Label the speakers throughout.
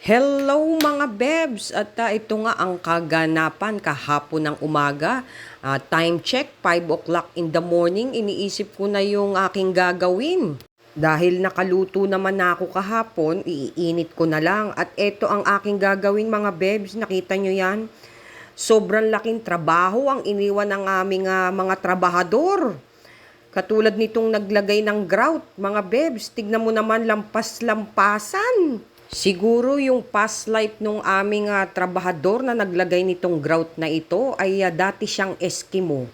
Speaker 1: Hello mga bebs! At ito nga ang kaganapan kahapon ng umaga. Time check, 5 o'clock in the morning. Iniisip ko na yung aking gagawin. Dahil nakaluto naman na ako kahapon, iinit ko na lang. At ito ang aking gagawin mga bebs. Nakita nyo yan? Sobrang laking trabaho ang iniwan ng aming mga trabahador. Katulad nitong naglagay ng grout, mga bebs. Tignan mo naman, lampas-lampasan. Siguro yung past life nung aming trabahador na naglagay nitong grout na ito ay dati siyang Eskimo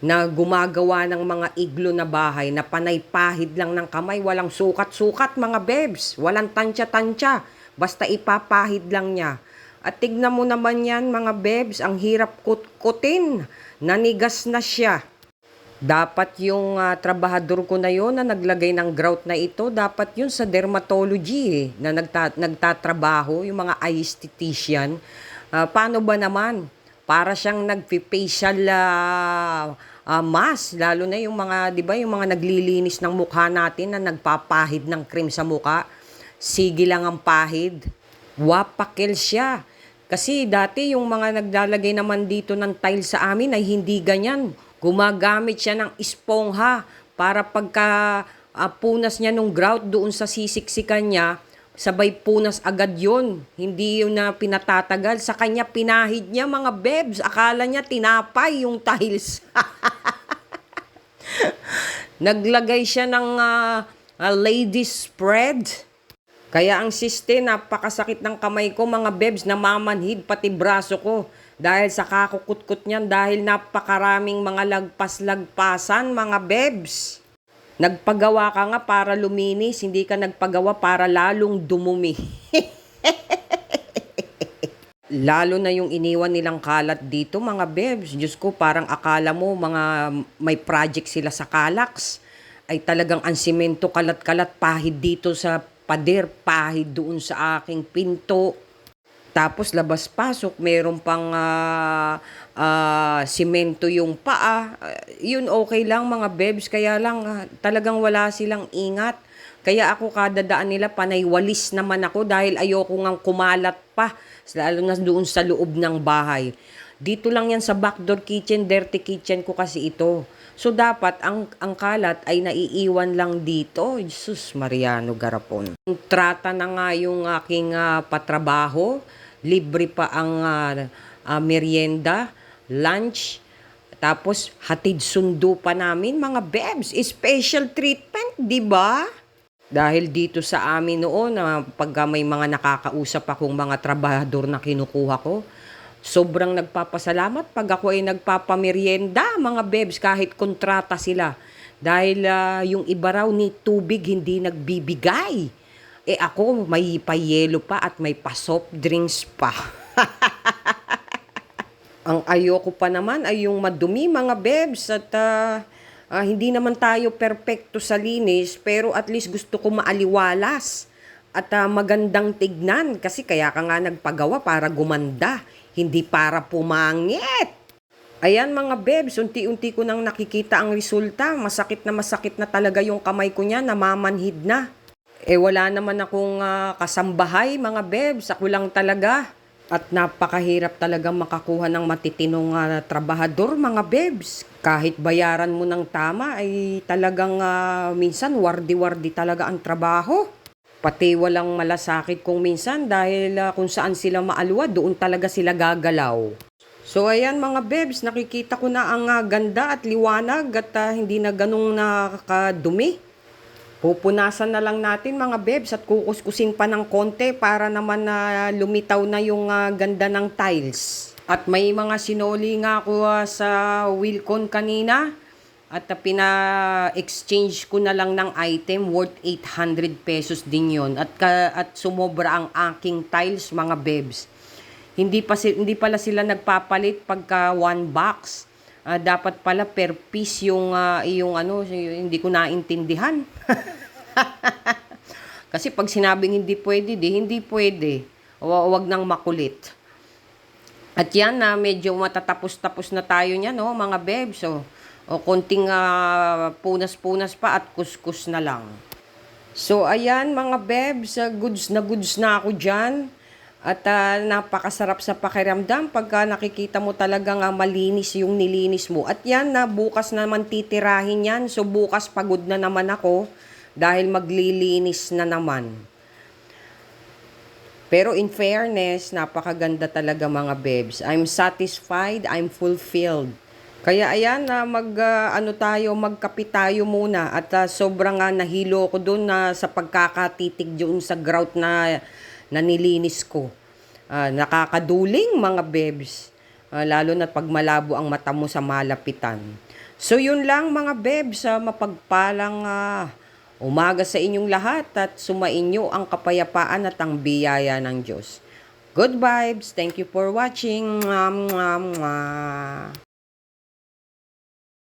Speaker 1: na gumagawa ng mga iglo na bahay na panay pahid lang ng kamay, walang sukat-sukat mga bebs, walang tansya-tansya, basta ipapahid lang niya. At tignan mo naman yan mga bebs, ang hirap kutkutin, nanigas na siya. Dapat yung trabahador ko na yon na naglagay ng grout na ito, dapat yun sa dermatology na nagtatrabaho, yung mga eye esthetician. Paano ba naman? Para siyang nagpi-facial mask, lalo na yung mga, di ba, yung mga naglilinis ng mukha natin na nagpapahid ng cream sa mukha. Sige lang ang pahid. Wapakil siya. Kasi dati yung mga naglalagay naman dito ng tile sa amin ay hindi ganyan. Gumagamit siya ng espongha para pagka punas niya nung grout doon sa sisiksikan niya, sabay punas agad yon. Hindi yun na pinatatagal. Sa kanya pinahid niya mga bebs. Akala niya tinapay yung tiles. Naglagay siya ng ladies spread. Kaya ang siste, napakasakit ng kamay ko mga bebs, namamanhid pati braso ko. Dahil sa kakukutkot niyan, dahil napakaraming mga lagpas-lagpasan mga bebs. Nagpagawa ka nga para luminis, hindi ka nagpagawa para lalong dumumi. Lalo na yung iniwan nilang kalat dito mga bebs. Diyos ko, parang akala mo mga may project sila sa Calax. Ay talagang ang simento kalat-kalat, pahid dito sa pader, pahid doon sa aking pinto. Tapos labas-pasok, meron pang simento yung paa. Yun okay lang mga bebs, kaya lang talagang wala silang ingat. Kaya ako kada daan nila panay walis naman ako dahil ayoko ngang kumalat pa. Lalo na doon sa loob ng bahay. Dito lang yan sa backdoor kitchen, dirty kitchen ko kasi ito. So dapat ang kalat ay naiiwan lang dito. Jesus Mariano Garapon. Trata na nga yung aking patrabaho. Libre pa ang merienda, lunch, tapos hatid sundo pa namin mga bebs. Special treatment, di ba? Dahil dito sa amin noon, pag may mga nakakausap akong mga trabahador na kinukuha ko, sobrang nagpapasalamat pag ako ay nagpapamerienda, mga bebs, kahit kontrata sila. Dahil yung iba raw ni tubig hindi nagbibigay. Ako may payelo pa at may pa-soft drinks pa. Ang ayoko pa naman ay yung madumi mga bebs at hindi naman tayo perpekto sa linis pero at least gusto ko maaliwalas at magandang tignan kasi kaya ka nga nagpagawa para gumanda, hindi para pumangit. Ayan mga bebs, unti-unti ko nang nakikita ang resulta. Masakit na talaga yung kamay ko niya, namamanhid na. Wala naman akong kasambahay mga bebs, ako lang talaga. At napakahirap talaga makakuha ng matitinong trabahador mga bebs. Kahit bayaran mo ng tama ay talagang minsan wardi-wardi talaga ang trabaho. Pati walang malasakit kung minsan dahil kung saan sila maalwa, doon talaga sila gagalaw. So ayan mga bebs, nakikita ko na ang ganda at liwanag at hindi na ganong nakakadumi. Pupunasan na lang natin mga bebs at kukuskusin pa ng konti para naman lumitaw na yung ganda ng tiles. At may mga sinoli nga ako sa Wilcon kanina at pina-exchange ko na lang ng item worth 800 pesos din yon. At sumobra ang aking tiles mga bebs. Hindi pala sila nagpapalit pagka 1 box. Dapat pala per piece yung hindi ko naintindihan. Kasi pag sinabing hindi pwede, hindi pwede. Huwag nang makulit. At yan na medyo matatapos-tapos na tayo niyan, no, mga bebs. O konting punas-punas pa at kuskus na lang. So ayan mga bebs, goods na ako dyan. At napakasarap sa pakiramdam pagka nakikita mo talagang malinis yung nilinis mo. At yan na bukas naman titirahin yan. So bukas pagod na naman ako dahil maglilinis na naman. Pero in fairness, napakaganda talaga mga bebs. I'm satisfied, I'm fulfilled. Kaya ayan na magkape tayo muna at sobrang nahilo ko doon na sa pagkakatitig doon sa grout na nilinis ko. Nakakaduling mga bebs. Lalo na pag malabo ang mata mo sa malapitan. So yun lang mga bebs, mapagpalang umaga sa inyong lahat at sumainyo ang kapayapaan at ang biyaya ng Diyos. Good vibes. Thank you for watching. Mwah, mwah, mwah.